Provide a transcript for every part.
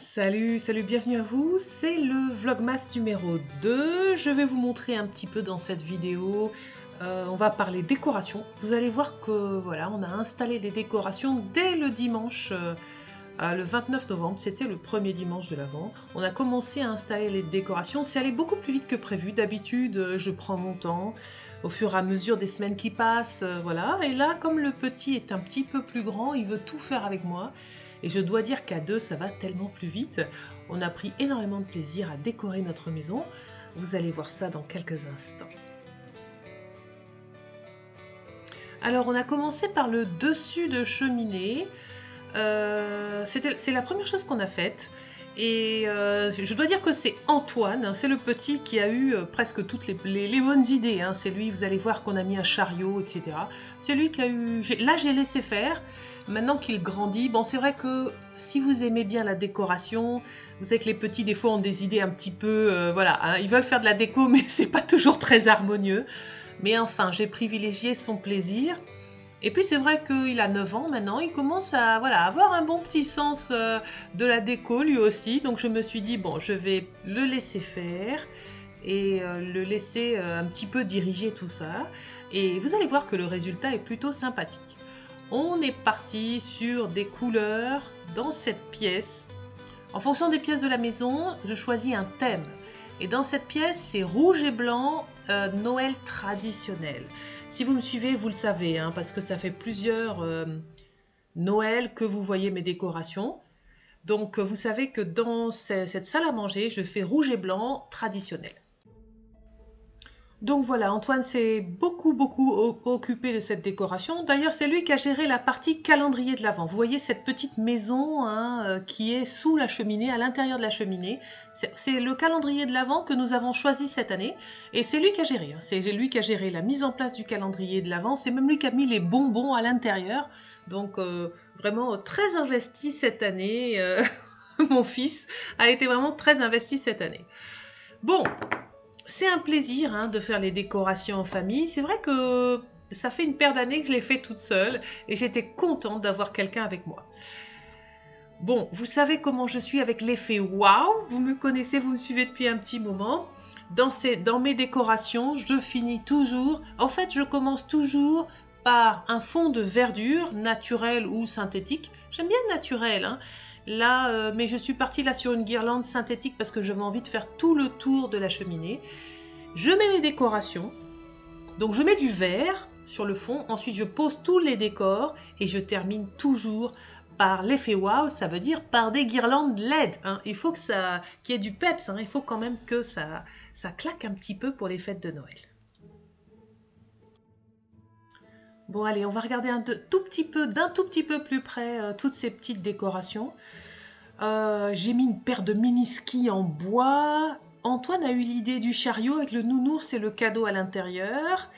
Salut, salut, bienvenue à vous, c'est le Vlogmas numéro 2. Je vais vous montrer un petit peu dans cette vidéo, on va parler décoration. Vous allez voir que voilà, on a installé les décorations dès le dimanche, le 29 novembre, c'était le premier dimanche de l'Avent. On a commencé à installer les décorations, c'est allé beaucoup plus vite que prévu. D'habitude, je prends mon temps au fur et à mesure des semaines qui passent, voilà. Et là, comme le petit est un petit peu plus grand, il veut tout faire avec moi. Et je dois dire qu'à deux, ça va tellement plus vite. On a pris énormément de plaisir à décorer notre maison. Vous allez voir ça dans quelques instants. Alors, on a commencé par le dessus de cheminée. C'est la première chose qu'on a faite. Et je dois dire que c'est Antoine, c'est le petit qui a eu presque toutes les bonnes idées. Hein. C'est lui, vous allez voir qu'on a mis un chariot, etc. C'est lui qui a eu... Là, j'ai laissé faire. Maintenant qu'il grandit, bon, c'est vrai que si vous aimez bien la décoration, vous savez que les petits, des fois, ont des idées un petit peu... voilà, hein, ils veulent faire de la déco, mais c'est pas toujours très harmonieux. Mais enfin, j'ai privilégié son plaisir. Et puis c'est vrai qu'il a 9 ans maintenant, il commence à voilà, avoir un bon petit sens de la déco lui aussi. Donc je me suis dit, bon, je vais le laisser faire et le laisser un petit peu diriger tout ça. Et vous allez voir que le résultat est plutôt sympathique. On est parti sur des couleurs dans cette pièce. En fonction des pièces de la maison, je choisis un thème. Et dans cette pièce, c'est rouge et blanc, Noël traditionnel. Si vous me suivez, vous le savez, hein, parce que ça fait plusieurs Noël que vous voyez mes décorations. Donc, vous savez que dans cette salle à manger, je fais rouge et blanc traditionnel. Donc voilà, Antoine s'est beaucoup occupé de cette décoration. D'ailleurs, c'est lui qui a géré la partie calendrier de l'Avent. Vous voyez cette petite maison hein, qui est sous la cheminée, à l'intérieur de la cheminée. C'est le calendrier de l'Avent que nous avons choisi cette année. Et c'est lui qui a géré. Hein. C'est lui qui a géré la mise en place du calendrier de l'Avent. C'est même lui qui a mis les bonbons à l'intérieur. Donc vraiment très investi cette année. Mon fils a été vraiment très investi cette année. Bon. C'est un plaisir hein, de faire les décorations en famille. C'est vrai que ça fait une paire d'années que je l'ai fait toute seule et j'étais contente d'avoir quelqu'un avec moi. Bon, vous savez comment je suis avec l'effet waouh. Vous me connaissez, vous me suivez depuis un petit moment. Dans mes décorations, je finis toujours... En fait, je commence toujours par un fond de verdure, naturel ou synthétique. J'aime bien le naturel, hein. Là, mais je suis partie là sur une guirlande synthétique parce que j'avais envie de faire tout le tour de la cheminée. Je mets mes décorations. Donc je mets du vert sur le fond. Ensuite, je pose tous les décors et je termine toujours par l'effet wow. Ça veut dire par des guirlandes LED. Hein. Il faut qu'il y ait du peps. Hein. Il faut quand même que ça claque un petit peu pour les fêtes de Noël. Bon, allez, on va regarder d'un tout petit peu plus près toutes ces petites décorations. J'ai mis une paire de mini-skis en bois. Antoine a eu l'idée du chariot avec le nounours et le cadeau à l'intérieur.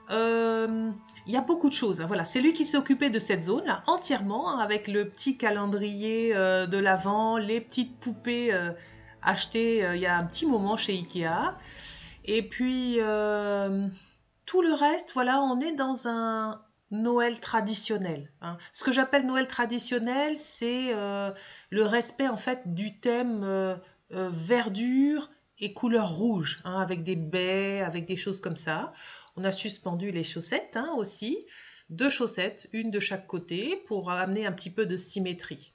Il y a beaucoup de choses. Hein. Voilà, c'est lui qui s'est occupé de cette zone-là entièrement, hein, avec le petit calendrier de l'Avent, les petites poupées achetées il y a un petit moment chez Ikea. Et puis... tout le reste, voilà, on est dans un Noël traditionnel. Hein. Ce que j'appelle Noël traditionnel, c'est le respect en fait du thème verdure et couleur rouge, hein, avec des baies, avec des choses comme ça. On a suspendu les chaussettes hein, aussi, 2 chaussettes, une de chaque côté, pour amener un petit peu de symétrie.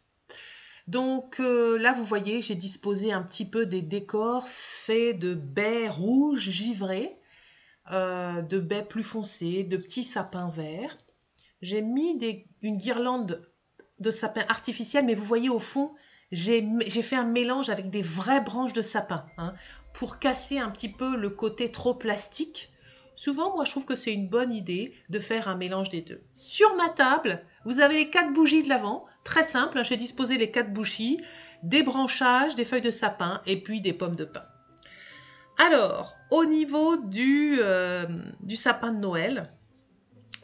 Donc là, vous voyez, j'ai disposé un petit peu des décors faits de baies rouges givrées. De baies plus foncées, de petits sapins verts. J'ai mis une guirlande de sapins artificiels, mais vous voyez au fond, j'ai fait un mélange avec des vraies branches de sapin, hein, pour casser un petit peu le côté trop plastique. Souvent, moi, je trouve que c'est une bonne idée de faire un mélange des deux. Sur ma table, vous avez les 4 bougies de l'Avent, très simple, hein, j'ai disposé les 4 bougies, des branchages, des feuilles de sapin et puis des pommes de pin. Alors, au niveau du sapin de Noël,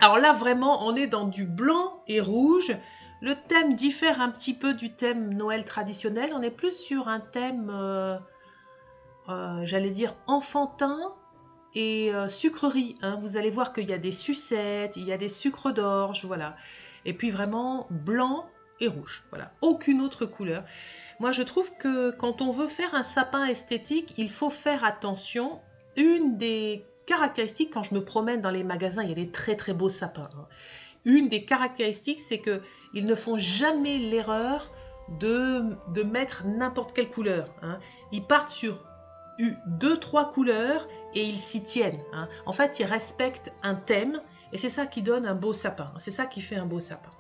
alors là vraiment on est dans du blanc et rouge. Le thème diffère un petit peu du thème Noël traditionnel. On est plus sur un thème, j'allais dire, enfantin et sucrerie. Hein. Vous allez voir qu'il y a des sucettes, il y a des sucres d'orge, voilà. Et puis vraiment blanc et rouge. Voilà, aucune autre couleur. Moi, je trouve que quand on veut faire un sapin esthétique, il faut faire attention. Une des caractéristiques, quand je me promène dans les magasins, il y a des très très beaux sapins. Hein. Une des caractéristiques, c'est qu'ils ne font jamais l'erreur de mettre n'importe quelle couleur. Hein. Ils partent sur 2-3 couleurs et ils s'y tiennent. Hein. En fait, ils respectent un thème et c'est ça qui donne un beau sapin. C'est ça qui fait un beau sapin.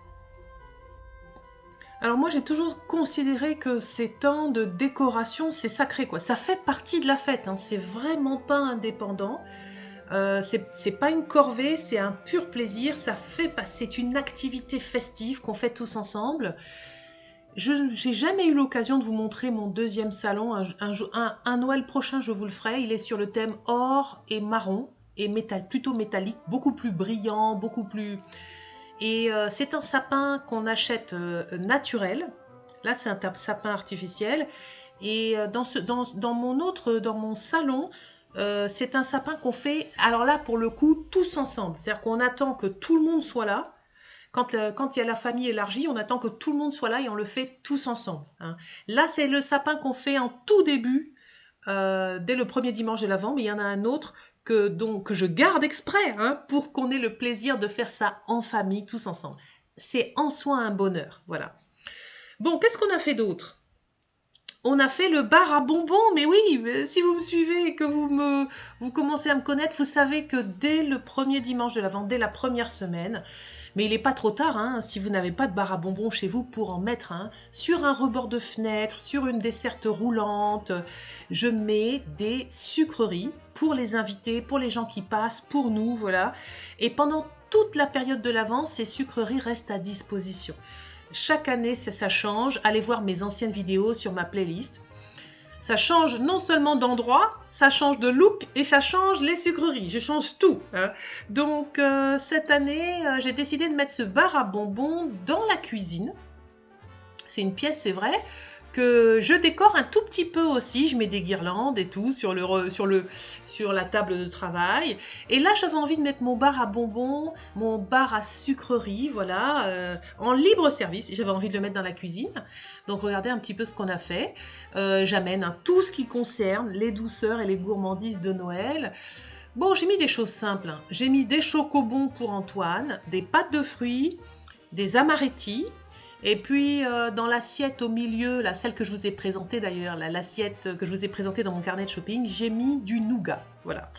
Alors moi, j'ai toujours considéré que ces temps de décoration, c'est sacré, quoi. Ça fait partie de la fête, hein. C'est vraiment pas indépendant. C'est pas une corvée, c'est un pur plaisir. C'est une activité festive qu'on fait tous ensemble. Je n'ai jamais eu l'occasion de vous montrer mon deuxième salon. Un Noël prochain, je vous le ferai. Il est sur le thème or et marron et plutôt métallique, beaucoup plus brillant, beaucoup plus... Et c'est un sapin qu'on achète naturel. Là, c'est un sapin artificiel. Et dans mon salon, c'est un sapin qu'on fait, alors là, pour le coup, tous ensemble. C'est-à-dire qu'on attend que tout le monde soit là. Quand il y a la famille élargie, on attend que tout le monde soit là et on le fait tous ensemble. Hein. Là, c'est le sapin qu'on fait en tout début, dès le premier dimanche de l'Avent, mais il y en a un autre que je garde exprès hein, pour qu'on ait le plaisir de faire ça en famille, tous ensemble. C'est en soi un bonheur, voilà. Bon, qu'est-ce qu'on a fait d'autre? On a fait le bar à bonbons, mais oui, si vous me suivez et que vous commencez à me connaître, vous savez que dès le premier dimanche de l'Avent, dès la première semaine, mais il n'est pas trop tard, hein, si vous n'avez pas de bar à bonbons chez vous, pour en mettre un sur un rebord de fenêtre, sur une desserte roulante. Je mets des sucreries pour les invités, pour les gens qui passent, pour nous, voilà. Et pendant toute la période de l'Avent, ces sucreries restent à disposition. Chaque année, ça change. Allez voir mes anciennes vidéos sur ma playlist. Ça change non seulement d'endroit, ça change de look et ça change les sucreries. Je change tout. Hein. Donc, cette année, j'ai décidé de mettre ce bar à bonbons dans la cuisine. C'est une pièce, c'est vrai, que je décore un tout petit peu aussi. Je mets des guirlandes et tout sur la table de travail. Et là, j'avais envie de mettre mon bar à bonbons, mon bar à sucreries, voilà, en libre service. J'avais envie de le mettre dans la cuisine. Donc, regardez un petit peu ce qu'on a fait. J'amène tout ce qui concerne les douceurs et les gourmandises de Noël. Bon, j'ai mis des choses simples. Hein. J'ai mis des chocobons pour Antoine, des pâtes de fruits, des amarettis. Et puis, dans l'assiette au milieu, là, celle que je vous ai présentée d'ailleurs, l'assiette que je vous ai présentée dans mon carnet de shopping, j'ai mis du nougat. Voilà,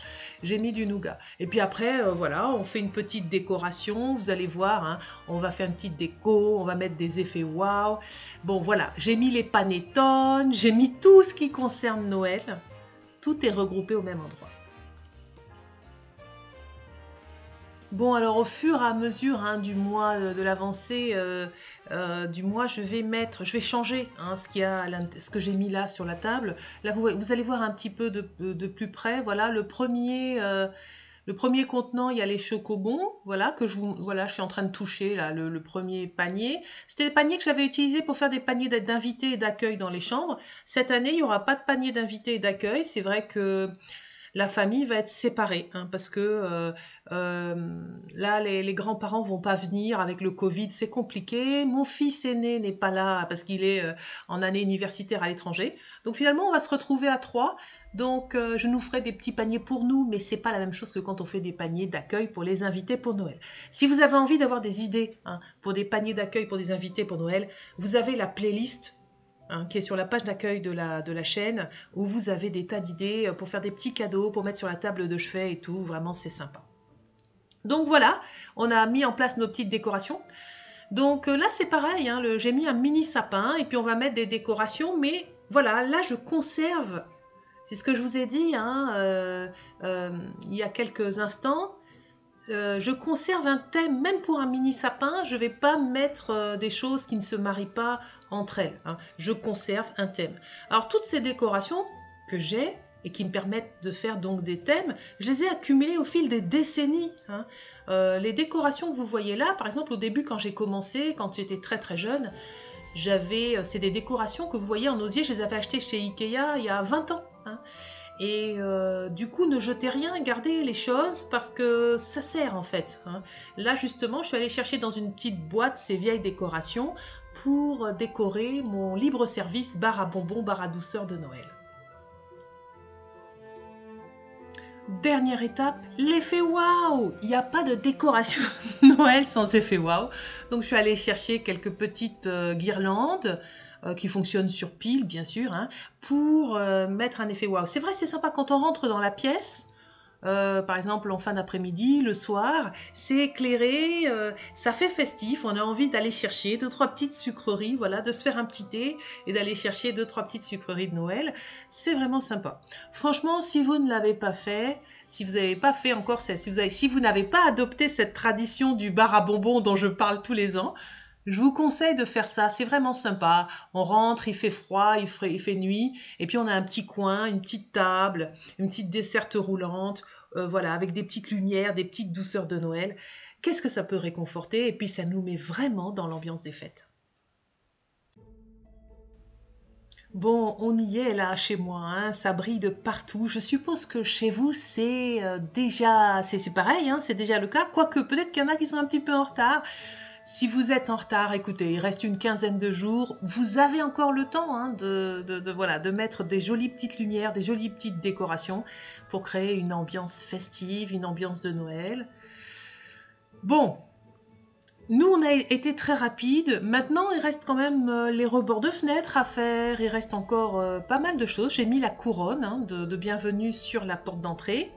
j'ai mis du nougat. Et puis après, voilà, on fait une petite décoration. Vous allez voir, hein, on va faire une petite déco, on va mettre des effets waouh. Bon, voilà, j'ai mis les panettones, j'ai mis tout ce qui concerne Noël. Tout est regroupé au même endroit. Bon, alors au fur et à mesure hein, du mois de l'avancée du mois, je vais changer hein, ce que j'ai mis là sur la table. Là, vous allez voir un petit peu de plus près. Voilà, le premier contenant, il y a les chocobons. Voilà, je suis en train de toucher là, le premier panier. C'était des paniers que j'avais utilisés pour faire des paniers d'invités et d'accueil dans les chambres. Cette année, il n'y aura pas de panier d'invités et d'accueil. C'est vrai que la famille va être séparée hein, parce que là, les grands-parents vont pas venir avec le Covid, c'est compliqué. Mon fils aîné n'est pas là parce qu'il est en année universitaire à l'étranger. Donc finalement, on va se retrouver à 3. Donc je nous ferai des petits paniers pour nous, mais c'est pas la même chose que quand on fait des paniers d'accueil pour les invités pour Noël. Si vous avez envie d'avoir des idées hein, pour des paniers d'accueil pour des invités pour Noël, vous avez la playlist hein, qui est sur la page d'accueil de la chaîne, où vous avez des tas d'idées pour faire des petits cadeaux, pour mettre sur la table de chevet et tout. Vraiment, c'est sympa. Donc voilà, on a mis en place nos petites décorations. Donc là, c'est pareil, hein, j'ai mis un mini sapin et puis on va mettre des décorations. Mais voilà, là, je conserve, c'est ce que je vous ai dit hein, il y a quelques instants, je conserve un thème, même pour un mini sapin, je ne vais pas mettre des choses qui ne se marient pas entre elles. Hein. Je conserve un thème. Alors, toutes ces décorations que j'ai et qui me permettent de faire donc des thèmes, je les ai accumulées au fil des décennies. Hein. Les décorations que vous voyez là, par exemple, au début, quand j'ai commencé, quand j'étais très très jeune, c'est des décorations que vous voyez en osier, je les avais achetées chez Ikea il y a 20 ans. Hein. Et du coup, ne jetez rien, gardez les choses parce que ça sert en fait. Hein. Là, justement, je suis allée chercher dans une petite boîte ces vieilles décorations pour décorer mon libre-service bar à bonbons, bar à douceur de Noël. Dernière étape, l'effet waouh! Il n'y a pas de décoration de Noël sans effet waouh. Donc je suis allée chercher quelques petites guirlandes qui fonctionnent sur pile, bien sûr, hein, pour mettre un effet waouh. C'est vrai, c'est sympa quand on rentre dans la pièce. Par exemple en fin d'après-midi, le soir, c'est éclairé, ça fait festif, on a envie d'aller chercher 2-3 petites sucreries, voilà, de se faire un petit thé et d'aller chercher 2-3 petites sucreries de Noël, c'est vraiment sympa. Franchement, si vous ne l'avez pas fait, si vous n'avez pas fait encore, si vous n'avez pas adopté cette tradition du bar à bonbons dont je parle tous les ans, je vous conseille de faire ça, c'est vraiment sympa. On rentre, il fait froid, il fait nuit, et puis on a un petit coin, une petite table, une petite desserte roulante, voilà, avec des petites lumières, des petites douceurs de Noël. Qu'est-ce que ça peut réconforter? Et puis ça nous met vraiment dans l'ambiance des fêtes. Bon, on y est là chez moi, hein, ça brille de partout. Je suppose que chez vous c'est déjà, c'est pareil, hein, c'est déjà le cas. Quoique peut-être qu'il y en a qui sont un petit peu en retard. Si vous êtes en retard, écoutez, il reste une quinzaine de jours. Vous avez encore le temps hein, voilà, de mettre des jolies petites lumières, des jolies petites décorations pour créer une ambiance festive, une ambiance de Noël. Bon, nous, on a été très rapide. Maintenant, il reste quand même les rebords de fenêtres à faire. Il reste encore pas mal de choses. J'ai mis la couronne hein, de bienvenue sur la porte d'entrée.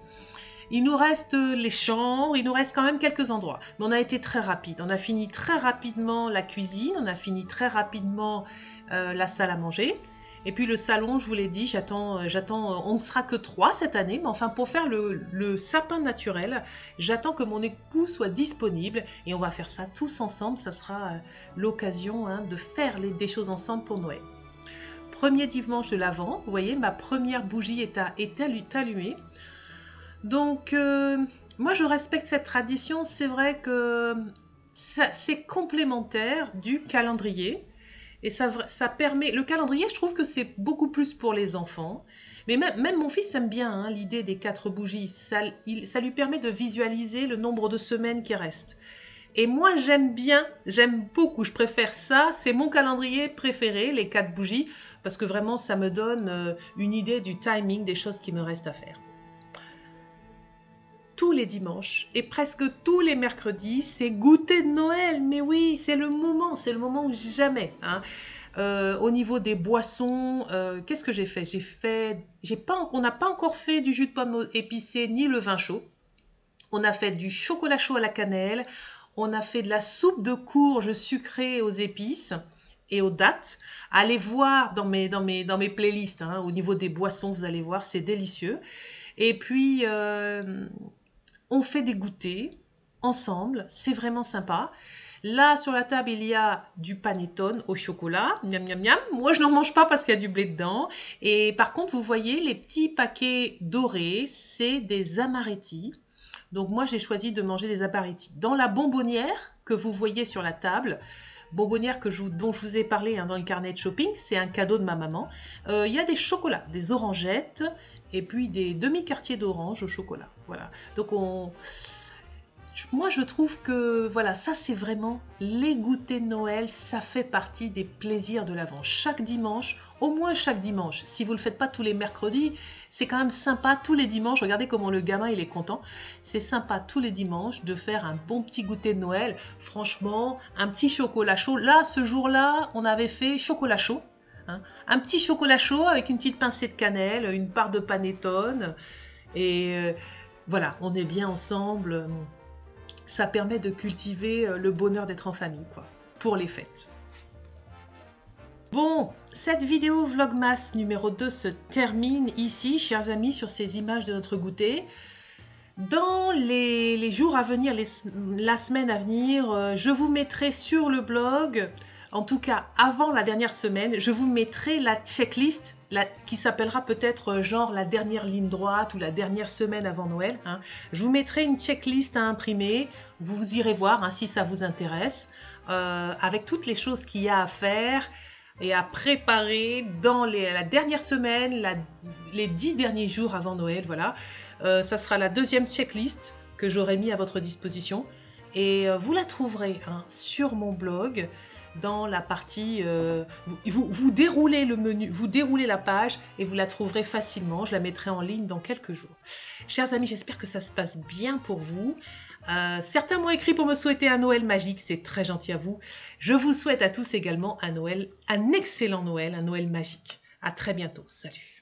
Il nous reste les chambres, il nous reste quand même quelques endroits. Mais on a été très rapide. On a fini très rapidement la cuisine, on a fini très rapidement la salle à manger. Et puis le salon, je vous l'ai dit, j'attends, on ne sera que 3 cette année, mais enfin pour faire le sapin naturel, j'attends que mon époux soit disponible et on va faire ça tous ensemble. Ça sera l'occasion hein, de faire des choses ensemble pour Noël. Premier dimanche de l'Avent, vous voyez, ma première bougie est allumée. Donc, moi je respecte cette tradition, c'est vrai que c'est complémentaire du calendrier. Et ça permet, le calendrier je trouve que c'est beaucoup plus pour les enfants. Mais même mon fils aime bien hein, l'idée des 4 bougies, ça lui permet de visualiser le nombre de semaines qui restent. Et moi j'aime beaucoup, je préfère ça, c'est mon calendrier préféré, les 4 bougies, parce que vraiment ça me donne une idée du timing des choses qui me restent à faire. Tous les dimanches et presque tous les mercredis, c'est goûter de Noël. Mais oui, c'est le moment où jamais. Hein. Au niveau des boissons, qu'est-ce que j'ai fait? On n'a pas encore fait du jus de pomme épicé ni le vin chaud. On a fait du chocolat chaud à la cannelle. On a fait de la soupe de courge sucrée aux épices et aux dattes. Allez voir dans mes playlists. Hein, au niveau des boissons, vous allez voir, c'est délicieux. Et puis on fait des goûters ensemble, c'est vraiment sympa. Là, sur la table, il y a du panettone au chocolat. Miam, miam, miam. Moi, je n'en mange pas parce qu'il y a du blé dedans. Et par contre, vous voyez, les petits paquets dorés, c'est des amaretti. Donc moi, j'ai choisi de manger des amaretti. Dans la bonbonnière que vous voyez sur la table, bonbonnière dont je vous ai parlé hein, dans le carnet de shopping, c'est un cadeau de ma maman. Il y a des chocolats, des orangettes, et puis des demi-quartiers d'orange au chocolat. Voilà. Donc moi je trouve que voilà, ça c'est vraiment les goûters de Noël, ça fait partie des plaisirs de l'Avent. Chaque dimanche, au moins chaque dimanche, si vous ne le faites pas tous les mercredis, c'est quand même sympa tous les dimanches. Regardez comment le gamin il est content. C'est sympa tous les dimanches de faire un bon petit goûter de Noël. Franchement, un petit chocolat chaud. Là, ce jour-là, on avait fait chocolat chaud. Hein. Un petit chocolat chaud avec une petite pincée de cannelle, une part de panettone. Et voilà, on est bien ensemble. Ça permet de cultiver le bonheur d'être en famille, quoi, pour les fêtes. Bon, cette vidéo Vlogmas numéro 2 se termine ici, chers amis, sur ces images de notre goûter. Dans les jours à venir, la semaine à venir, je vous mettrai sur le blog, en tout cas avant la dernière semaine, je vous mettrai la checklist qui s'appellera peut-être genre la dernière ligne droite ou la dernière semaine avant Noël. Hein. Je vous mettrai une checklist à imprimer, vous irez voir hein, si ça vous intéresse, avec toutes les choses qu'il y a à faire et à préparer dans la dernière semaine, les 10 derniers jours avant Noël, voilà. Ça sera la deuxième checklist que j'aurai mis à votre disposition et vous la trouverez hein, sur mon blog. dans la partie... vous déroulez le menu, vous déroulez la page et vous la trouverez facilement. Je la mettrai en ligne dans quelques jours. Chers amis, j'espère que ça se passe bien pour vous. Certains m'ont écrit pour me souhaiter un Noël magique, c'est très gentil à vous. Je vous souhaite à tous également un excellent Noël, un Noël magique. À très bientôt, salut.